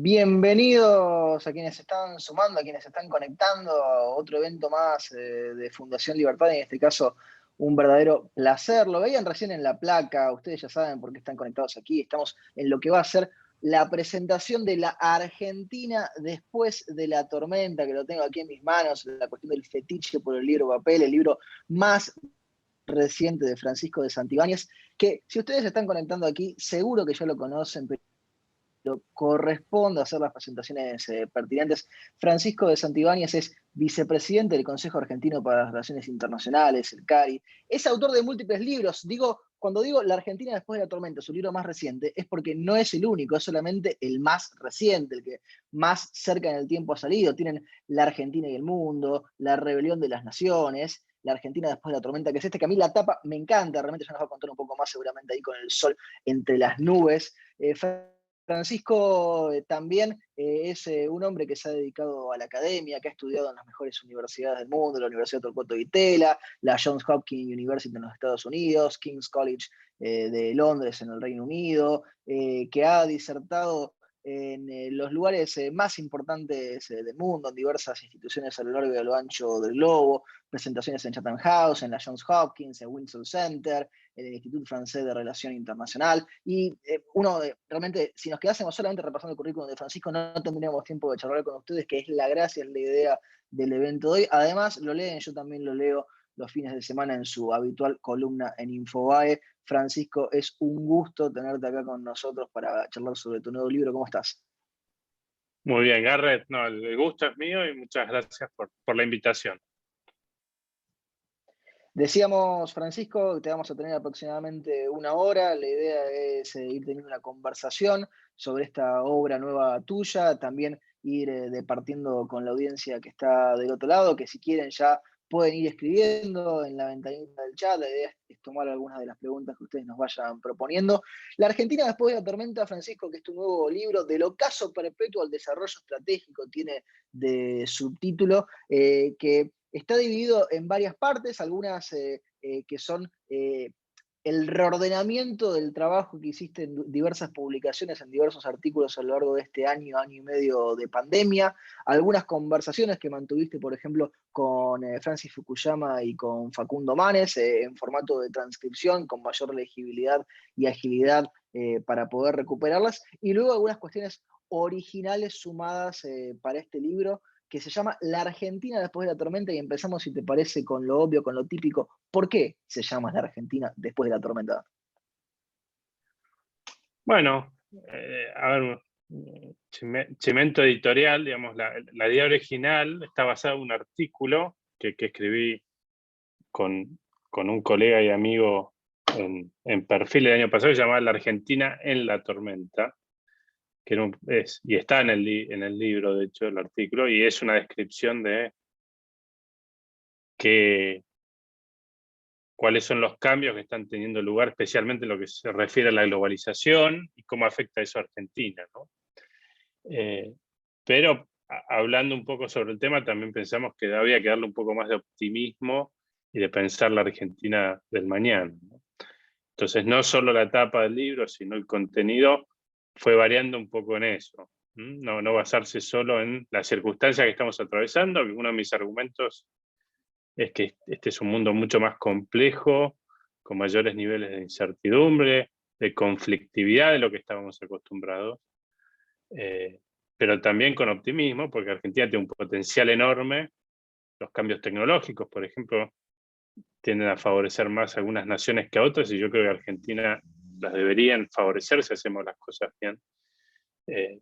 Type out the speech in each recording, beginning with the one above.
Bienvenidos a quienes se están sumando, a quienes se están conectando a otro evento más de Fundación Libertad, en este caso un verdadero placer. Lo veían recién en la placa, ustedes ya saben por qué están conectados aquí. Estamos en lo que va a ser la presentación de la Argentina después de la tormenta, que lo tengo aquí en mis manos, la cuestión del fetiche por el libro papel, el libro más reciente de Francisco de Santibáñez, que si ustedes se están conectando aquí, seguro que ya lo conocen, pero corresponde hacer las presentaciones pertinentes. Francisco de Santibáñez es vicepresidente del Consejo Argentino para las Relaciones Internacionales, el CARI. Es autor de múltiples libros. Cuando digo La Argentina después de la tormenta, su libro más reciente, es porque no es el único, es solamente el más reciente, el que más cerca en el tiempo ha salido. Tienen La Argentina y el mundo, La rebelión de las naciones, La Argentina después de la tormenta, que es este, que a mí la tapa me encanta, realmente ya nos va a contar un poco más seguramente ahí con el sol entre las nubes. Francisco también es un hombre que se ha dedicado a la academia, que ha estudiado en las mejores universidades del mundo, la Universidad Torcuato Di Tella, la Johns Hopkins University en los Estados Unidos, King's College de Londres en el Reino Unido, que ha disertado en los lugares más importantes del mundo, en diversas instituciones a lo largo y a lo ancho del globo, presentaciones en Chatham House, en la Johns Hopkins, en Windsor Center, en el Instituto Francés de Relación Internacional, y realmente, si nos quedásemos solamente repasando el currículum de Francisco, no tendríamos tiempo de charlar con ustedes, que es la gracia, es la idea del evento de hoy. Además, lo leen, yo también lo leo los fines de semana en su habitual columna en Infobae. Francisco, es un gusto tenerte acá con nosotros para charlar sobre tu nuevo libro. ¿Cómo estás? Muy bien, Garrett. No, el gusto es mío y muchas gracias por la invitación. Decíamos, Francisco, que te vamos a tener aproximadamente una hora. La idea es ir teniendo una conversación sobre esta obra nueva tuya, también ir departiendo con la audiencia que está del otro lado, que si quieren ya pueden ir escribiendo en la ventanita del chat. La idea es tomar algunas de las preguntas que ustedes nos vayan proponiendo. La Argentina después de la tormenta, Francisco, que es tu nuevo libro, Del ocaso perpetuo al desarrollo estratégico, tiene de subtítulo, que está dividido en varias partes, algunas que son el reordenamiento del trabajo que hiciste en diversas publicaciones, en diversos artículos a lo largo de este año, año y medio de pandemia, algunas conversaciones que mantuviste, por ejemplo, con Francis Fukuyama y con Facundo Manes, en formato de transcripción, con mayor legibilidad y agilidad para poder recuperarlas, y luego algunas cuestiones originales sumadas para este libro, que se llama La Argentina después de la tormenta, y empezamos, si te parece, con lo obvio, con lo típico. ¿Por qué se llama La Argentina después de la tormenta? Bueno, a ver, Chimento Editorial, digamos, la idea original está basada en un artículo que escribí con un colega y amigo en Perfil el año pasado, que se llamaba La Argentina en la tormenta, que y está en el libro, de hecho, el artículo, y es una descripción de cuáles son los cambios que están teniendo lugar, especialmente en lo que se refiere a la globalización y cómo afecta eso a Argentina, ¿no? Pero hablando un poco sobre el tema, también pensamos que había que darle un poco más de optimismo y de pensar la Argentina del mañana, ¿no? Entonces, no solo la etapa del libro, sino el contenido fue variando un poco en eso. No basarse solo en las circunstancias que estamos atravesando, que uno de mis argumentos es que este es un mundo mucho más complejo, con mayores niveles de incertidumbre, de conflictividad de lo que estábamos acostumbrados, pero también con optimismo, porque Argentina tiene un potencial enorme. Los cambios tecnológicos, por ejemplo, tienden a favorecer más a algunas naciones que a otras, y yo creo que Argentina las deberían favorecer si hacemos las cosas bien.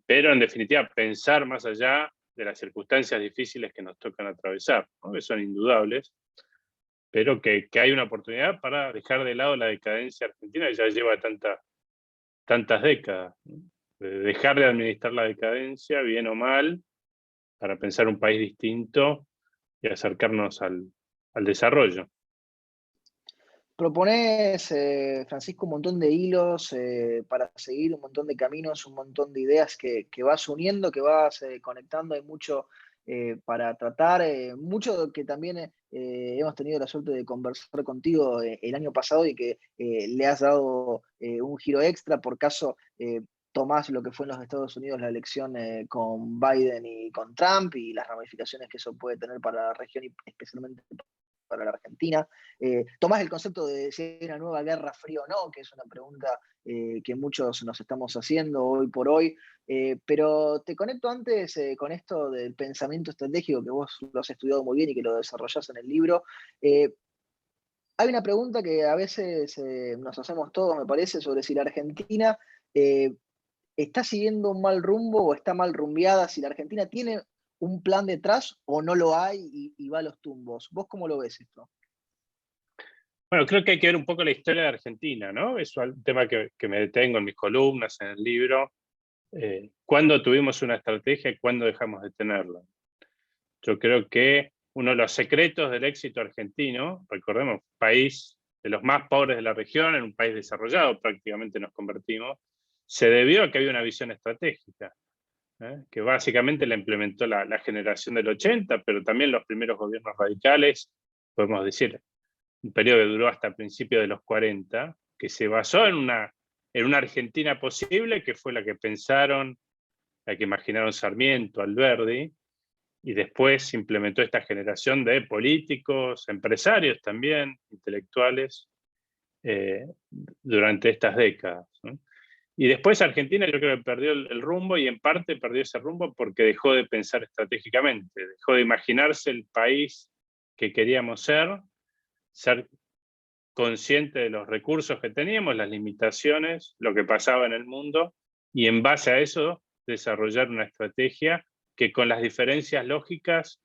Pero en definitiva, pensar más allá de las circunstancias difíciles que nos tocan atravesar, ¿no? Que son indudables, pero que hay una oportunidad para dejar de lado la decadencia argentina, que ya lleva tantas décadas, ¿no? De dejar de administrar la decadencia, bien o mal, para pensar un país distinto y acercarnos al desarrollo. Proponés, Francisco, un montón de hilos para seguir, un montón de caminos, un montón de ideas que vas uniendo, que vas conectando. Hay mucho para tratar, mucho que también hemos tenido la suerte de conversar contigo el año pasado, y que le has dado un giro extra por caso. tomás lo que fue en los Estados Unidos la elección con Biden y con Trump y las ramificaciones que eso puede tener para la región y especialmente para la Argentina. Tomás el concepto de si hay una nueva guerra fría o no, que es una pregunta que muchos nos estamos haciendo hoy por hoy. Pero te conecto antes con esto del pensamiento estratégico, que vos lo has estudiado muy bien y que lo desarrollás en el libro. Hay una pregunta que a veces nos hacemos todos, me parece, sobre si la Argentina eh, está siguiendo un mal rumbo o está mal rumbeada, si la Argentina tiene un plan detrás o no lo hay y va a los tumbos. ¿Vos cómo lo ves esto? Bueno, creo que hay que ver un poco la historia de Argentina, ¿no? Es un tema que me detengo en mis columnas, en el libro. ¿Cuándo tuvimos una estrategia y cuándo dejamos de tenerla? Yo creo que uno de los secretos del éxito argentino, recordemos, país de los más pobres de la región, en un país desarrollado prácticamente nos convertimos, se debió a que había una visión estratégica, que básicamente la implementó la generación del 80, pero también los primeros gobiernos radicales, podemos decir, un periodo que duró hasta principios de los 40, que se basó en una Argentina posible, que fue la que pensaron, la que imaginaron Sarmiento, Alberdi, y después implementó esta generación de políticos, empresarios también, intelectuales, durante estas décadas, ¿no? Y después Argentina yo creo que perdió el rumbo, y en parte perdió ese rumbo porque dejó de pensar estratégicamente, dejó de imaginarse el país que queríamos ser consciente de los recursos que teníamos, las limitaciones, lo que pasaba en el mundo, y en base a eso desarrollar una estrategia que con las diferencias lógicas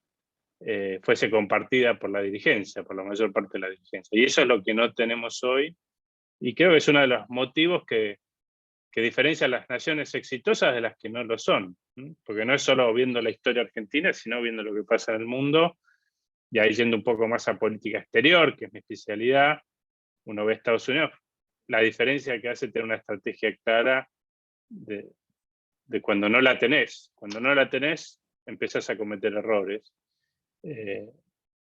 fuese compartida por la dirigencia, por la mayor parte de la dirigencia. Y eso es lo que no tenemos hoy, y creo que es uno de los motivos que diferencia a las naciones exitosas de las que no lo son, ¿no? Porque no es solo viendo la historia argentina, sino viendo lo que pasa en el mundo, y ahí yendo un poco más a política exterior, que es mi especialidad. Uno ve Estados Unidos, la diferencia que hace tener una estrategia clara de cuando no la tenés. Cuando no la tenés, empezás a cometer errores.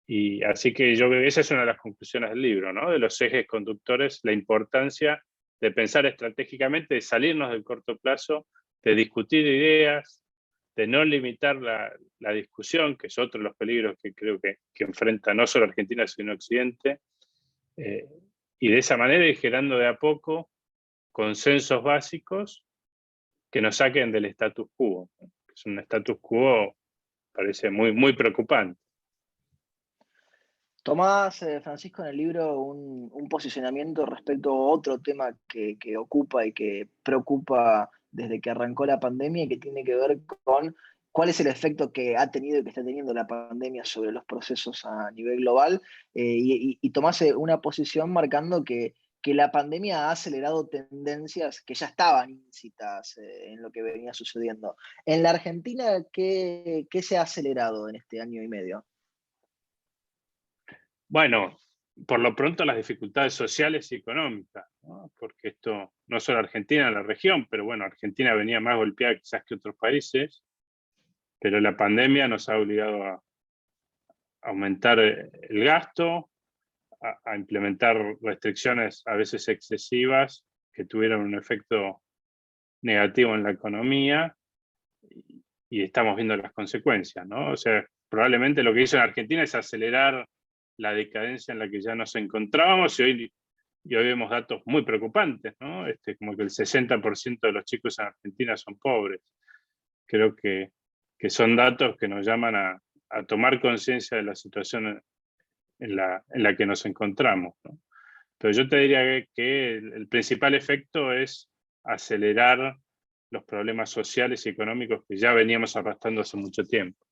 Y así que yo creo que esa es una de las conclusiones del libro, ¿no? De los ejes conductores, la importancia de pensar estratégicamente, de salirnos del corto plazo, de discutir ideas, de no limitar la discusión, que es otro de los peligros que creo que enfrenta no solo Argentina, sino Occidente, y de esa manera ir generando de a poco consensos básicos que nos saquen del status quo, ¿no? Es un status quo, parece muy, muy preocupante. Tomás, Francisco, en el libro un posicionamiento respecto a otro tema que ocupa y que preocupa desde que arrancó la pandemia y que tiene que ver con cuál es el efecto que ha tenido y que está teniendo la pandemia sobre los procesos a nivel global. Y Tomás una posición marcando que la pandemia ha acelerado tendencias que ya estaban íncitas en lo que venía sucediendo. En la Argentina, ¿qué se ha acelerado en este año y medio? Bueno, por lo pronto las dificultades sociales y económicas, ¿no? Porque esto no solo Argentina, la región, pero bueno, Argentina venía más golpeada quizás que otros países, pero la pandemia nos ha obligado a aumentar el gasto, a implementar restricciones a veces excesivas que tuvieron un efecto negativo en la economía, y estamos viendo las consecuencias, ¿no? O sea, probablemente lo que hizo en Argentina es acelerar la decadencia en la que ya nos encontrábamos, y hoy vemos datos muy preocupantes, ¿no? Como que el 60% de los chicos en Argentina son pobres. Creo que son datos que nos llaman a tomar conciencia de la situación en la que nos encontramos, ¿no? Pero yo te diría que el principal efecto es acelerar los problemas sociales y económicos que ya veníamos arrastrando hace mucho tiempo.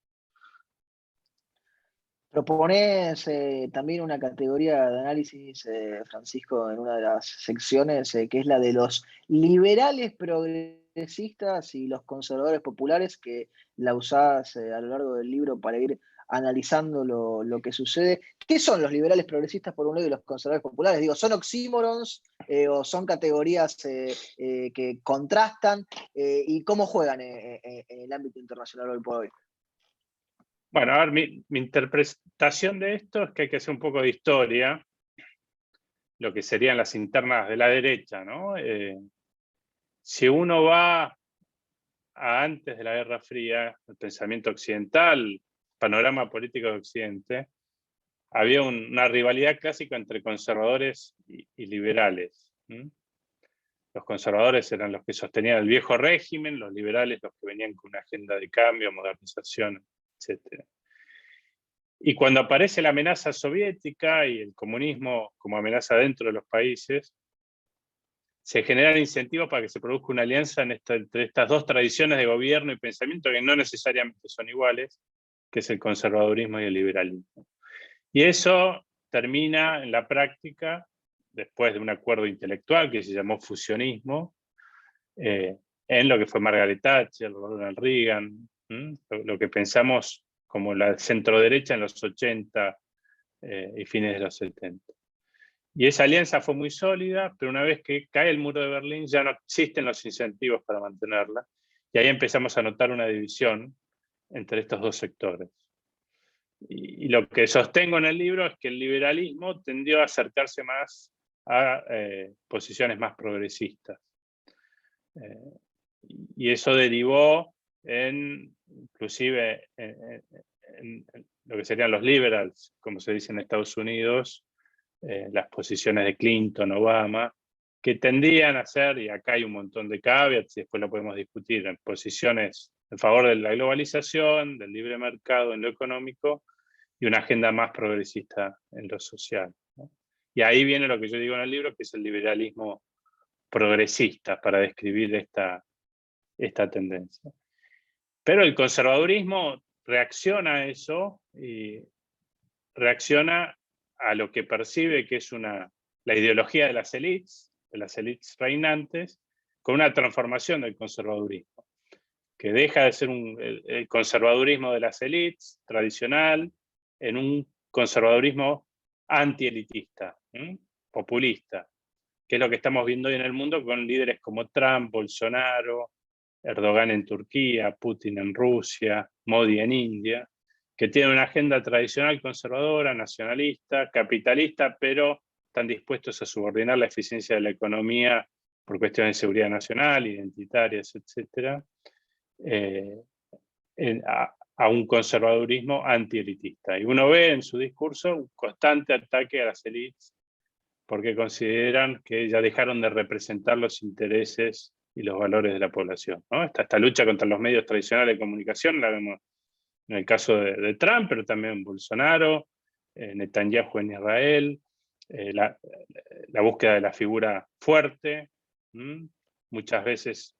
Propones también una categoría de análisis, Francisco, en una de las secciones, que es la de los liberales progresistas y los conservadores populares, que la usás a lo largo del libro para ir analizando lo que sucede. ¿Qué son los liberales progresistas por un lado y los conservadores populares? Digo, ¿son oxímorons o son categorías que contrastan? ¿Y cómo juegan en el ámbito internacional hoy por hoy? Bueno, a ver, mi interpretación de esto es que hay que hacer un poco de historia, lo que serían las internas de la derecha, ¿no? si uno va a antes de la Guerra Fría, el pensamiento occidental, panorama político de Occidente, había una rivalidad clásica entre conservadores y liberales. Los conservadores eran los que sostenían el viejo régimen, los liberales los que venían con una agenda de cambio, modernización, etc. Y cuando aparece la amenaza soviética y el comunismo como amenaza dentro de los países, se generan incentivos para que se produzca una alianza entre estas dos tradiciones de gobierno y pensamiento que no necesariamente son iguales, que es el conservadurismo y el liberalismo. Y eso termina en la práctica, después de un acuerdo intelectual que se llamó fusionismo, en lo que fue Margaret Thatcher, Ronald Reagan, lo que pensamos como la centroderecha en los 80 y fines de los 70. Y esa alianza fue muy sólida, pero una vez que cae el muro de Berlín ya no existen los incentivos para mantenerla, y ahí empezamos a notar una división entre estos dos sectores. Y lo que sostengo en el libro es que el liberalismo tendió a acercarse más a posiciones más progresistas. Y eso derivó inclusive en lo que serían los liberals, como se dice en Estados Unidos, las posiciones de Clinton, Obama, que tendían a ser, y acá hay un montón de caveats, y después lo podemos discutir, en posiciones en favor de la globalización, del libre mercado en lo económico, y una agenda más progresista en lo social, ¿no? Y ahí viene lo que yo digo en el libro, que es el liberalismo progresista, para describir esta tendencia. Pero el conservadurismo reacciona a eso y reacciona a lo que percibe que es la ideología de las élites reinantes, con una transformación del conservadurismo, que deja de ser el conservadurismo de las élites tradicional en un conservadurismo antielitista, populista, que es lo que estamos viendo hoy en el mundo con líderes como Trump, Bolsonaro, Erdogan en Turquía, Putin en Rusia, Modi en India, que tienen una agenda tradicional conservadora, nacionalista, capitalista, pero están dispuestos a subordinar la eficiencia de la economía por cuestiones de seguridad nacional, identitarias, etc., a un conservadurismo antielitista. Y uno ve en su discurso un constante ataque a las élites porque consideran que ya dejaron de representar los intereses y los valores de la población, ¿no? Esta lucha contra los medios tradicionales de comunicación la vemos en el caso de Trump, pero también Bolsonaro, Netanyahu en Israel, la búsqueda de la figura fuerte. Muchas veces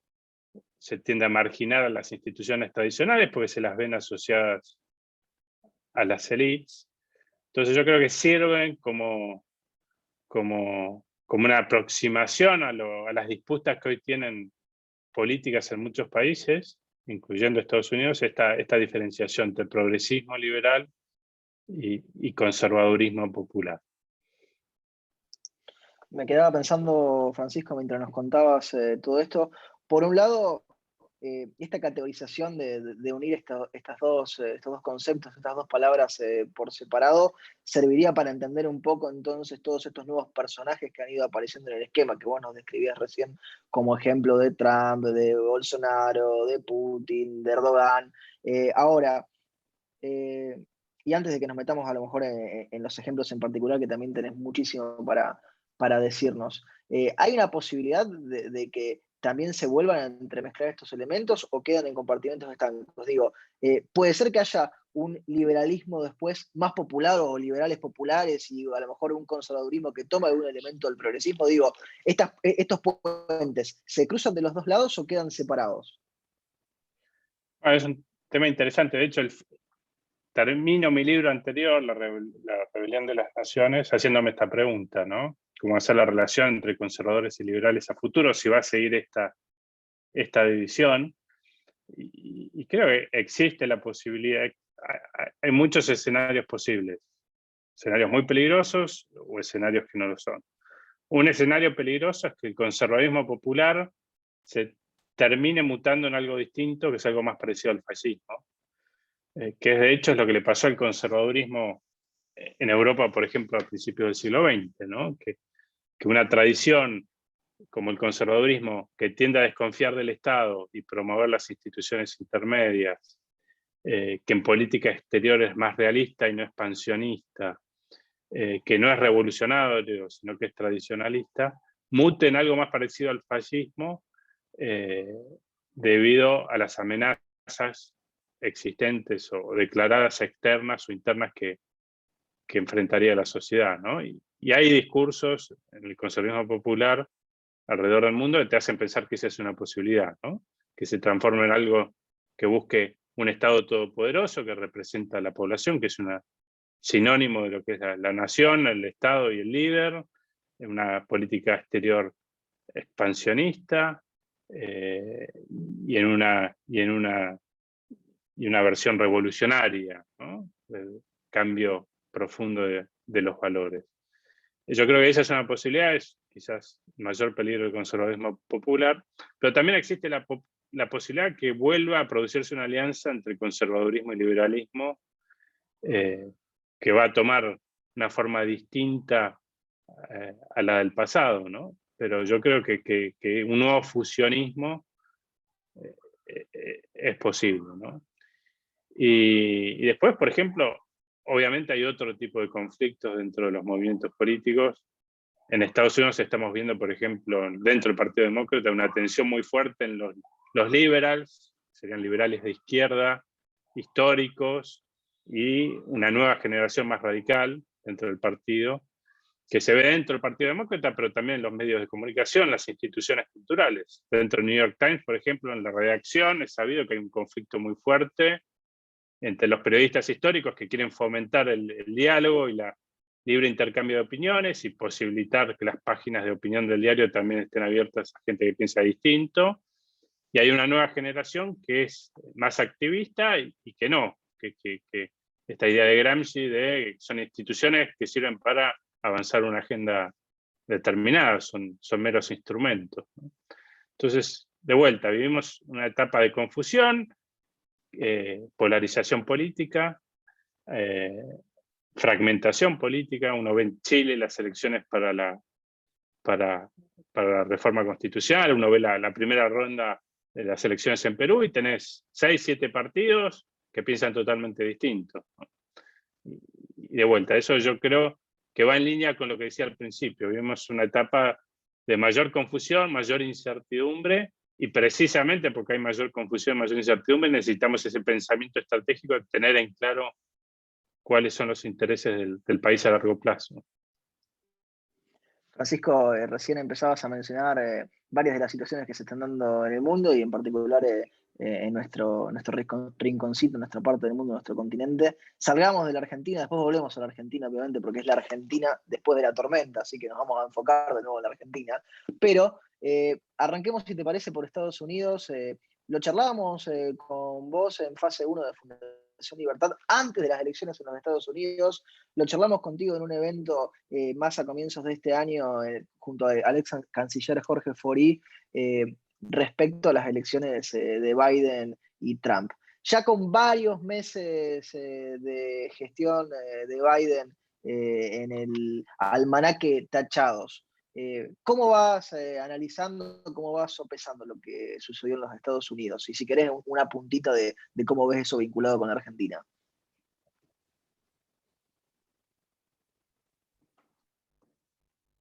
se tiende a marginar a las instituciones tradicionales porque se las ven asociadas a las élites. Entonces yo creo que sirven como una aproximación a las disputas que hoy tienen políticas en muchos países, incluyendo Estados Unidos, esta diferenciación entre progresismo liberal y conservadurismo popular. Me quedaba pensando, Francisco, mientras nos contabas todo esto, por un lado, esta categorización de unir estos dos conceptos, estas dos palabras por separado, serviría para entender un poco entonces todos estos nuevos personajes que han ido apareciendo en el esquema que vos nos describías recién como ejemplo de Trump, de Bolsonaro, de Putin, de Erdogan. Ahora, y antes de que nos metamos a lo mejor en los ejemplos en particular, que también tenés muchísimo para decirnos, ¿hay una posibilidad de que también se vuelvan a entremezclar estos elementos o quedan en compartimentos estancos? Digo, puede ser que haya un liberalismo después más popular o liberales populares y a lo mejor un conservadurismo que toma algún elemento del progresismo. Digo, estos puentes, ¿se cruzan de los dos lados o quedan separados? Es un tema interesante. De hecho, termino mi libro anterior, La Rebelión de las Naciones, haciéndome esta pregunta, ¿no? ¿Cómo hacer la relación entre conservadores y liberales a futuro? Si va a seguir esta división. Y creo que existe la posibilidad, hay muchos escenarios posibles, escenarios muy peligrosos o escenarios que no lo son. Un escenario peligroso es que el conservadurismo popular se termine mutando en algo distinto, que es algo más parecido al fascismo, que de hecho es lo que le pasó al conservadurismo en Europa, por ejemplo, a principios del siglo XX, ¿no? Que una tradición como el conservadurismo, que tiende a desconfiar del Estado y promover las instituciones intermedias, que en política exterior es más realista y no expansionista, que no es revolucionario, sino que es tradicionalista, mute en algo más parecido al fascismo debido a las amenazas existentes o declaradas externas o internas que enfrentaría la sociedad, ¿no? Y hay discursos en el conservadurismo popular alrededor del mundo que te hacen pensar que esa es una posibilidad, ¿no? Que se transforme en algo que busque un Estado todopoderoso que representa a la población, que es un sinónimo de lo que es la nación, el Estado y el líder, una política exterior expansionista, y en una versión revolucionaria, ¿no? El cambio profundo de los valores. Yo creo que esa es una posibilidad, es quizás el mayor peligro del conservadurismo popular, pero también existe la posibilidad que vuelva a producirse una alianza entre conservadurismo y liberalismo, que va a tomar una forma distinta a la del pasado, ¿no? Pero yo creo que un nuevo fusionismo es posible, ¿no? Y después, por ejemplo, obviamente hay otro tipo de conflictos dentro de los movimientos políticos. En Estados Unidos estamos viendo, por ejemplo, dentro del Partido Demócrata, una tensión muy fuerte en los liberals, serían liberales de izquierda, históricos, y una nueva generación más radical dentro del partido, que se ve dentro del Partido Demócrata, pero también en los medios de comunicación, las instituciones culturales. Dentro del New York Times, por ejemplo, en la redacción, es sabido que hay un conflicto muy fuerte entre los periodistas históricos que quieren fomentar el diálogo y la libre intercambio de opiniones y posibilitar que las páginas de opinión del diario también estén abiertas a gente que piensa distinto. Y hay una nueva generación que es más activista y que no, que esta idea de Gramsci de son instituciones que sirven para avanzar una agenda determinada, son meros instrumentos, ¿no? Entonces, de vuelta, vivimos una etapa de confusión, polarización política, fragmentación política. Uno ve en Chile las elecciones para la reforma constitucional, uno ve la primera ronda de las elecciones en Perú y tenés 6, 7 partidos que piensan totalmente distinto. Y de vuelta, eso yo creo que va en línea con lo que decía al principio. Vivimos una etapa de mayor confusión, mayor incertidumbre, y precisamente porque hay mayor confusión, mayor incertidumbre, necesitamos ese pensamiento estratégico de tener en claro cuáles son los intereses del país a largo plazo. Francisco, recién empezabas a mencionar varias de las situaciones que se están dando en el mundo y en particular en nuestro rinconcito, en nuestra parte del mundo, en nuestro continente. Salgamos de la Argentina, después volvemos a la Argentina, obviamente, porque es la Argentina después de la tormenta, así que nos vamos a enfocar de nuevo en la Argentina. Pero arranquemos, si te parece, por Estados Unidos. Lo charlábamos con vos en fase 1 de Fundación Libertad, antes de las elecciones en los Estados Unidos. Lo charlamos contigo en un evento más a comienzos de este año, junto al ex canciller Jorge Forì, respecto a las elecciones de Biden y Trump. Ya con varios meses de gestión de Biden en el almanaque tachados, ¿cómo vas analizando, cómo vas sopesando lo que sucedió en los Estados Unidos? Y si querés, una puntita de cómo ves eso vinculado con la Argentina.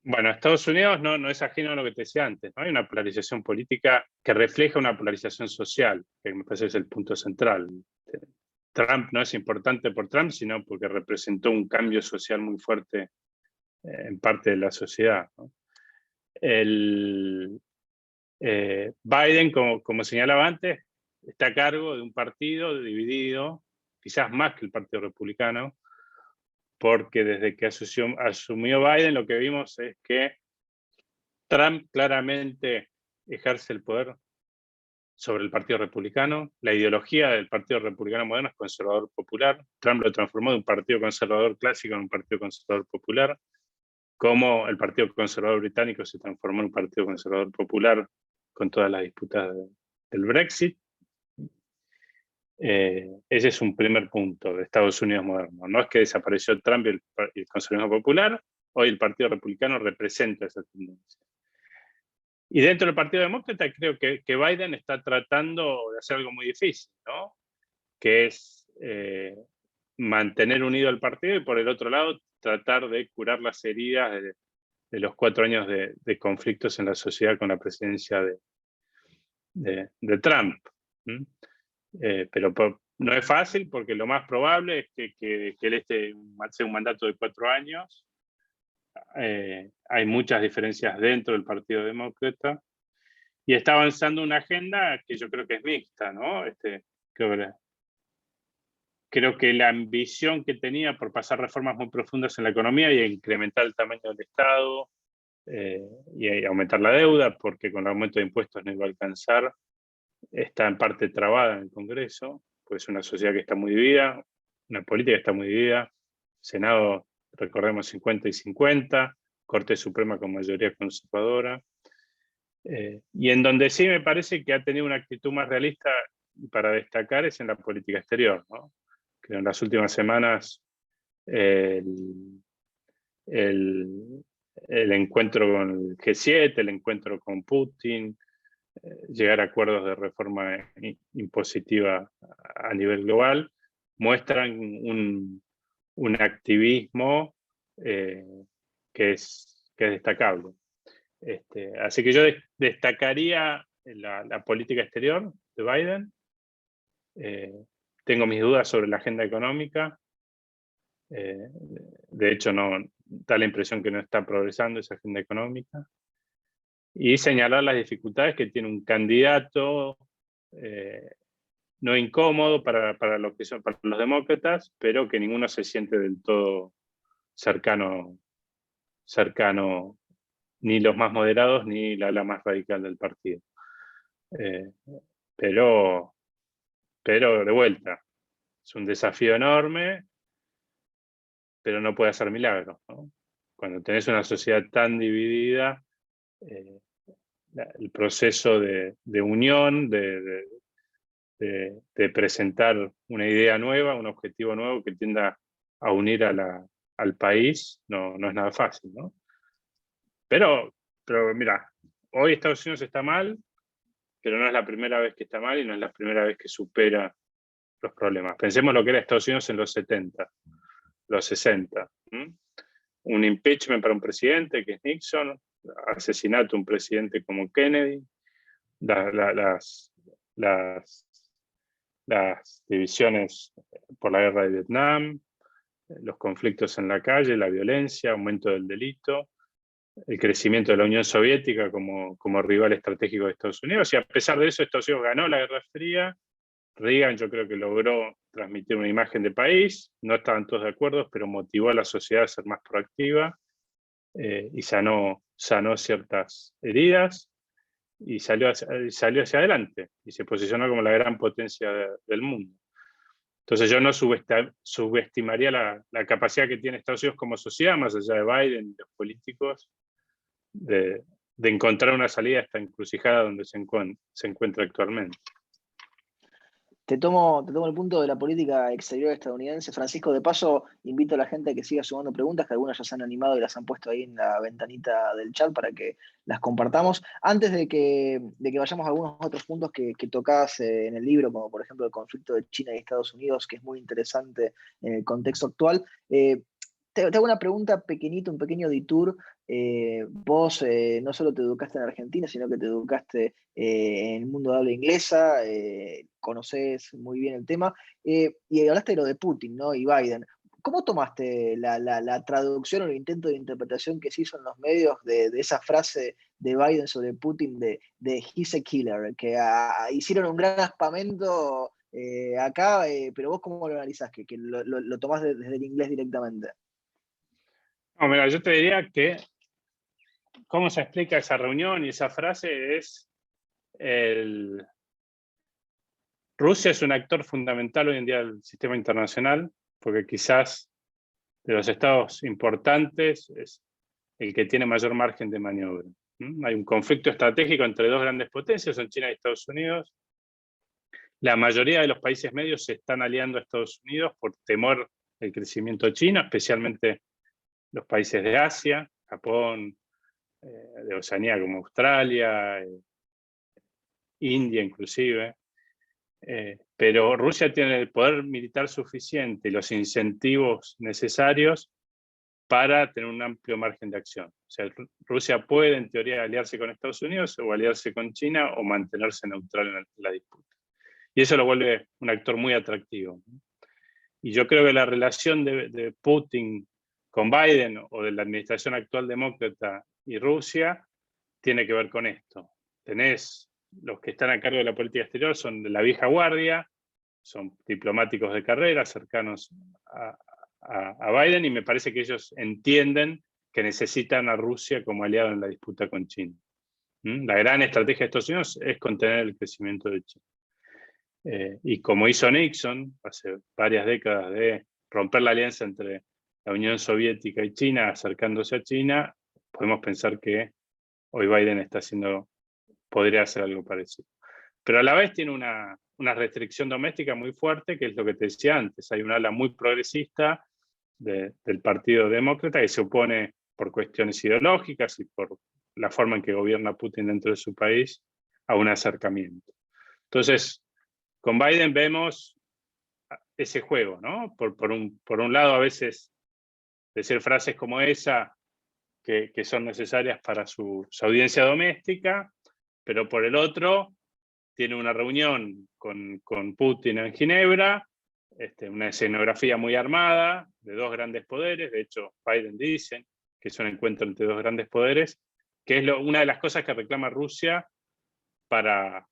Bueno, Estados Unidos no es ajeno a lo que te decía antes, ¿no? Hay una polarización política que refleja una polarización social, que me parece que es el punto central. Trump no es importante por Trump, sino porque representó un cambio social muy fuerte en parte de la sociedad, ¿no? Biden, como señalaba antes, está a cargo de un partido dividido, quizás más que el Partido Republicano, porque desde que asumió Biden lo que vimos es que Trump claramente ejerce el poder sobre el Partido Republicano. La ideología del Partido Republicano moderno es conservador popular. Trump lo transformó de un partido conservador clásico en un partido conservador popular, como el Partido Conservador Británico se transformó en un Partido Conservador Popular con todas las disputas del Brexit. Ese es un primer punto de Estados Unidos moderno. No es que desapareció Trump y el conservadurismo popular, hoy el Partido Republicano representa esa tendencia. Y dentro del Partido Demócrata creo que Biden está tratando de hacer algo muy difícil, ¿no? Que es mantener unido al partido y por el otro lado tratar de curar las heridas de los 4 años de conflictos en la sociedad con la presidencia de Trump. Pero no es fácil porque lo más probable es que él sea un mandato de 4 años. Hay muchas diferencias dentro del Partido Demócrata y está avanzando una agenda que yo creo que es mixta, ¿no? Creo que la ambición que tenía por pasar reformas muy profundas en la economía y incrementar el tamaño del Estado y aumentar la deuda, porque con el aumento de impuestos no iba a alcanzar, está en parte trabada en el Congreso, pues es una sociedad que está muy dividida, una política que está muy dividida, Senado, recordemos, 50 y 50, Corte Suprema con mayoría conservadora, y en donde sí me parece que ha tenido una actitud más realista para destacar es en la política exterior, ¿no? Que en las últimas semanas el encuentro con el G7, el encuentro con Putin, llegar a acuerdos de reforma impositiva a nivel global, muestran un activismo que es destacable. Así que yo destacaría la política exterior de Biden. Tengo mis dudas sobre la agenda económica. De hecho, da la impresión que no está progresando esa agenda económica. Y señalar las dificultades que tiene un candidato no incómodo para los demócratas, pero que ninguno se siente del todo cercano ni los más moderados ni la ala más radical del partido. Pero de vuelta, es un desafío enorme, pero no puede hacer milagros, ¿no? Cuando tenés una sociedad tan dividida, el proceso de unión, de presentar una idea nueva, un objetivo nuevo que tienda a unir al país, no es nada fácil, ¿no? Pero mira, hoy Estados Unidos está mal, pero no es la primera vez que está mal y no es la primera vez que supera los problemas. Pensemos lo que era Estados Unidos en los 70, los 60. Un impeachment para un presidente, que es Nixon, asesinato de un presidente como Kennedy, las divisiones por la guerra de Vietnam, los conflictos en la calle, la violencia, aumento del delito, el crecimiento de la Unión Soviética como rival estratégico de Estados Unidos, y a pesar de eso Estados Unidos ganó la Guerra Fría. Reagan yo creo que logró transmitir una imagen de país, no estaban todos de acuerdo, pero motivó a la sociedad a ser más proactiva y sanó ciertas heridas y salió hacia adelante y se posicionó como la gran potencia del mundo. Entonces yo no subestimaría la capacidad que tiene Estados Unidos como sociedad, más allá de Biden y los políticos, de encontrar una salida a esta encrucijada donde se encuentra actualmente. Te tomo el punto de la política exterior estadounidense. Francisco, de paso, invito a la gente a que siga sumando preguntas, que algunas ya se han animado y las han puesto ahí en la ventanita del chat para que las compartamos. Antes de que vayamos a algunos otros puntos que tocás en el libro, como por ejemplo el conflicto de China y Estados Unidos, que es muy interesante en el contexto actual, te hago una pregunta pequeñita, un pequeño detour. Vos no solo te educaste en Argentina, sino que te educaste en el mundo de habla inglesa, conocés muy bien el tema, y hablaste de lo de Putin, ¿no? Y Biden. ¿Cómo tomaste la traducción o el intento de interpretación que se hizo en los medios de esa frase de Biden sobre Putin de he's a killer? Que hicieron un gran aspamento acá, pero vos ¿cómo lo analizás? Que lo tomás desde el inglés directamente. No, mira, yo te diría que cómo se explica esa reunión y esa frase es Rusia es un actor fundamental hoy en día del sistema internacional, porque quizás de los estados importantes es el que tiene mayor margen de maniobra. Hay un conflicto estratégico entre dos grandes potencias, son China y Estados Unidos. La mayoría de los países medios se están aliando a Estados Unidos por temor al crecimiento chino, especialmente los países de Asia, Japón, de Oceanía como Australia, India inclusive. Pero Rusia tiene el poder militar suficiente y los incentivos necesarios para tener un amplio margen de acción. O sea, Rusia puede, en teoría, aliarse con Estados Unidos o aliarse con China o mantenerse neutral en la disputa. Y eso lo vuelve un actor muy atractivo. Y yo creo que la relación de Putin con Biden o de la administración actual demócrata y Rusia tiene que ver con esto. Tenés los que están a cargo de la política exterior, son de la vieja guardia, son diplomáticos de carrera, cercanos a Biden, y me parece que ellos entienden que necesitan a Rusia como aliado en la disputa con China. La gran estrategia de Estados Unidos es contener el crecimiento de China. Y como hizo Nixon hace varias décadas de romper la alianza entre la Unión Soviética y China, acercándose a China, podemos pensar que hoy Biden podría hacer algo parecido. Pero a la vez tiene una restricción doméstica muy fuerte, que es lo que te decía antes. Hay un ala muy progresista del Partido Demócrata que se opone por cuestiones ideológicas y por la forma en que gobierna Putin dentro de su país a un acercamiento. Entonces, con Biden vemos ese juego, ¿no? Por un lado, a veces decir frases como esa que son necesarias para su audiencia doméstica, pero por el otro, tiene una reunión con Putin en Ginebra, una escenografía muy armada de dos grandes poderes. De hecho, Biden dice que es un encuentro entre dos grandes poderes, que es una de las cosas que reclama Rusia para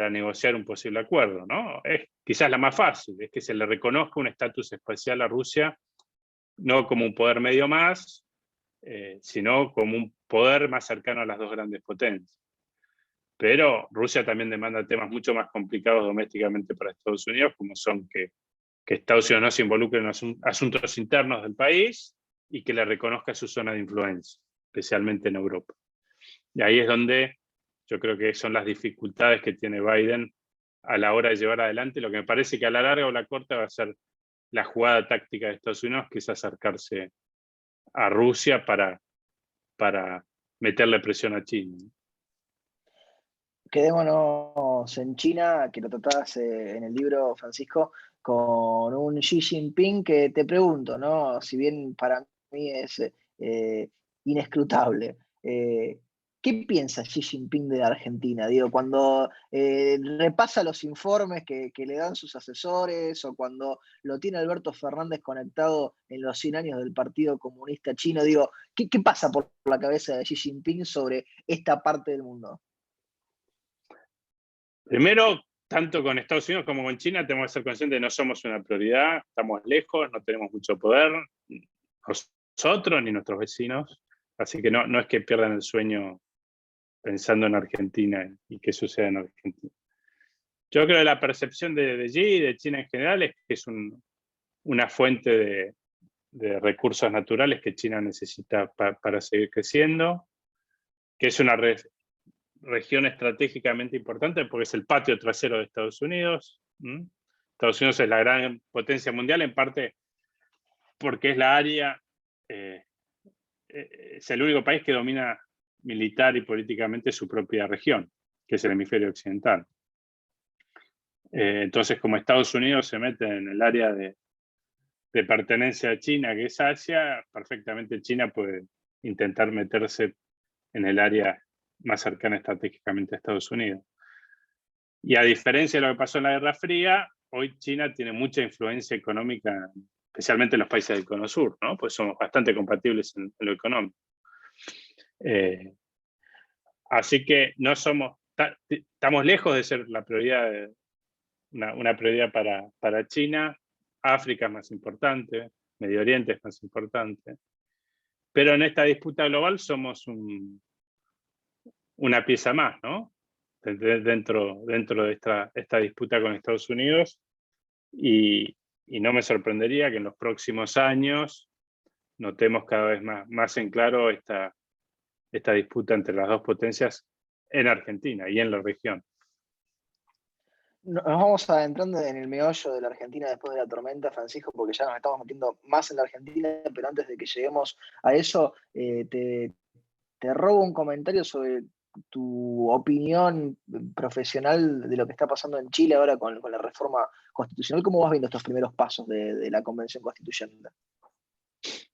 negociar un posible acuerdo, ¿no? Es quizás la más fácil, es que se le reconozca un estatus especial a Rusia, no como un poder medio más, sino como un poder más cercano a las dos grandes potencias. Pero Rusia también demanda temas mucho más complicados domésticamente para Estados Unidos, como son que Estados Unidos no se involucre en asuntos internos del país y que le reconozca su zona de influencia, especialmente en Europa. Y ahí es donde yo creo que son las dificultades que tiene Biden a la hora de llevar adelante lo que me parece que a la larga o la corta va a ser la jugada táctica de Estados Unidos, que es acercarse a Rusia para meterle presión a China. Quedémonos en China, que lo tratás en el libro, Francisco, con un Xi Jinping que te pregunto, ¿no? Si bien para mí es inescrutable, ¿qué piensa Xi Jinping de Argentina? Digo, cuando repasa los informes que le dan sus asesores o cuando lo tiene Alberto Fernández conectado en los 100 años del Partido Comunista Chino, digo, ¿qué pasa por la cabeza de Xi Jinping sobre esta parte del mundo? Primero, tanto con Estados Unidos como con China tenemos que ser conscientes de que no somos una prioridad, estamos lejos, no tenemos mucho poder, nosotros ni nuestros vecinos, así que no es que pierdan el sueño pensando en Argentina y qué sucede en Argentina. Yo creo que la percepción de Xi y de China en general es que es una fuente de recursos naturales que China necesita para seguir creciendo, que es una región estratégicamente importante porque es el patio trasero de Estados Unidos. Estados Unidos es la gran potencia mundial, en parte porque es la área, es el único país que domina militar y políticamente su propia región, que es el hemisferio occidental. Entonces, como Estados Unidos se mete en el área de pertenencia a China, que es Asia, perfectamente China puede intentar meterse en el área más cercana estratégicamente a Estados Unidos. Y a diferencia de lo que pasó en la Guerra Fría, hoy China tiene mucha influencia económica, especialmente en los países del Cono Sur, ¿no? Pues somos bastante compatibles en lo económico. Así que estamos lejos de ser la prioridad, una prioridad para China. África es más importante, Medio Oriente es más importante. Pero en esta disputa global somos una pieza más, ¿no? Dentro de esta disputa con Estados Unidos, y no me sorprendería que en los próximos años notemos cada vez más en claro esta disputa entre las dos potencias en Argentina y en la región. Nos vamos adentrando en el meollo de la Argentina después de la tormenta, Francisco, porque ya nos estamos metiendo más en la Argentina, pero antes de que lleguemos a eso, te te robo un comentario sobre tu opinión profesional de lo que está pasando en Chile ahora con la reforma constitucional. ¿Cómo vas viendo estos primeros pasos de la Convención Constituyente?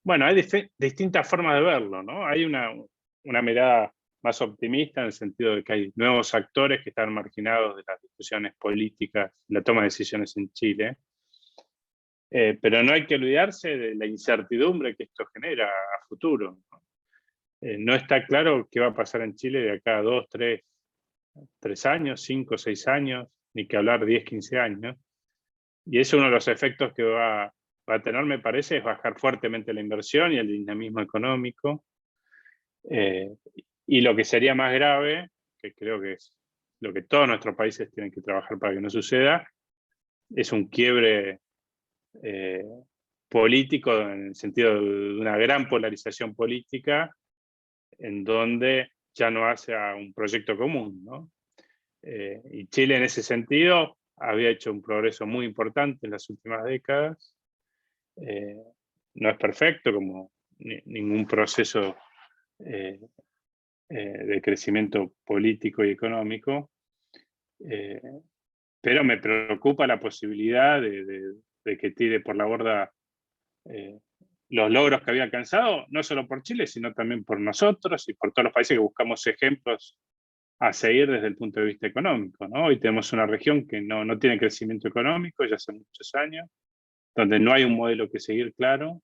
Bueno, hay distintas formas de verlo, ¿no? Hay una mirada más optimista en el sentido de que hay nuevos actores que están marginados de las discusiones políticas, la toma de decisiones en Chile. Pero no hay que olvidarse de la incertidumbre que esto genera a futuro, ¿no? No está claro qué va a pasar en Chile de acá a 2, 3 años, 5, 6 años, ni que hablar 10, 15 años. Y eso uno de los efectos que va a tener, me parece, es bajar fuertemente la inversión y el dinamismo económico. Y lo que sería más grave, que creo que es lo que todos nuestros países tienen que trabajar para que no suceda, es un quiebre político en el sentido de una gran polarización política en donde ya no hace a un proyecto común, ¿no? Y Chile en ese sentido había hecho un progreso muy importante en las últimas décadas. No es perfecto como ningún proceso de crecimiento político y económico, pero me preocupa la posibilidad de que tire por la borda los logros que había alcanzado, no solo por Chile, sino también por nosotros y por todos los países que buscamos ejemplos a seguir desde el punto de vista económico, ¿no? Hoy tenemos una región que no tiene crecimiento económico ya hace muchos años, donde no hay un modelo que seguir claro,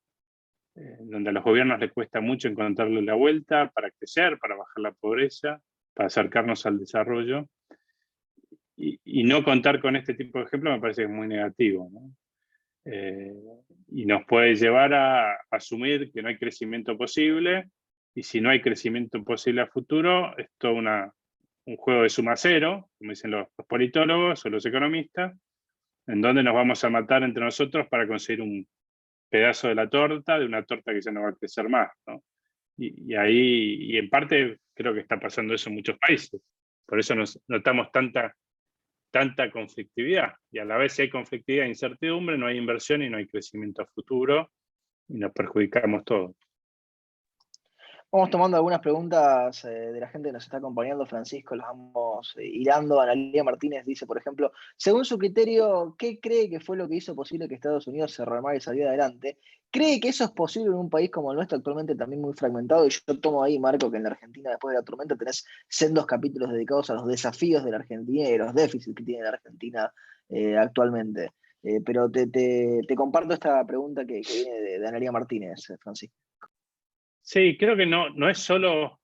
donde a los gobiernos les cuesta mucho encontrarle la vuelta para crecer, para bajar la pobreza, para acercarnos al desarrollo. Y no contar con este tipo de ejemplos me parece que es muy negativo, ¿no? Y nos puede llevar a asumir que no hay crecimiento posible, y si no hay crecimiento posible a futuro, es todo un juego de suma cero, como dicen los politólogos o los economistas, en donde nos vamos a matar entre nosotros para conseguir un pedazo de la torta, de una torta que ya no va a crecer más, ¿no? Y ahí, y en parte creo que está pasando eso en muchos países, por eso nos notamos tanta conflictividad, y a la vez si hay conflictividad e incertidumbre, no hay inversión y no hay crecimiento a futuro, y nos perjudicamos todos. Vamos tomando algunas preguntas de la gente que nos está acompañando, Francisco, las vamos hilando. Analía Martínez dice, por ejemplo, según su criterio, ¿qué cree que fue lo que hizo posible que Estados Unidos se rearmara y saliera adelante? ¿Cree que eso es posible en un país como el nuestro, actualmente también muy fragmentado? Y yo tomo ahí, Marco, que en la Argentina, después de la tormenta, tenés sendos capítulos dedicados a los desafíos de la Argentina y los déficits que tiene la Argentina actualmente. Pero te comparto esta pregunta que viene de Analía Martínez, Francisco. Sí, creo que no es solo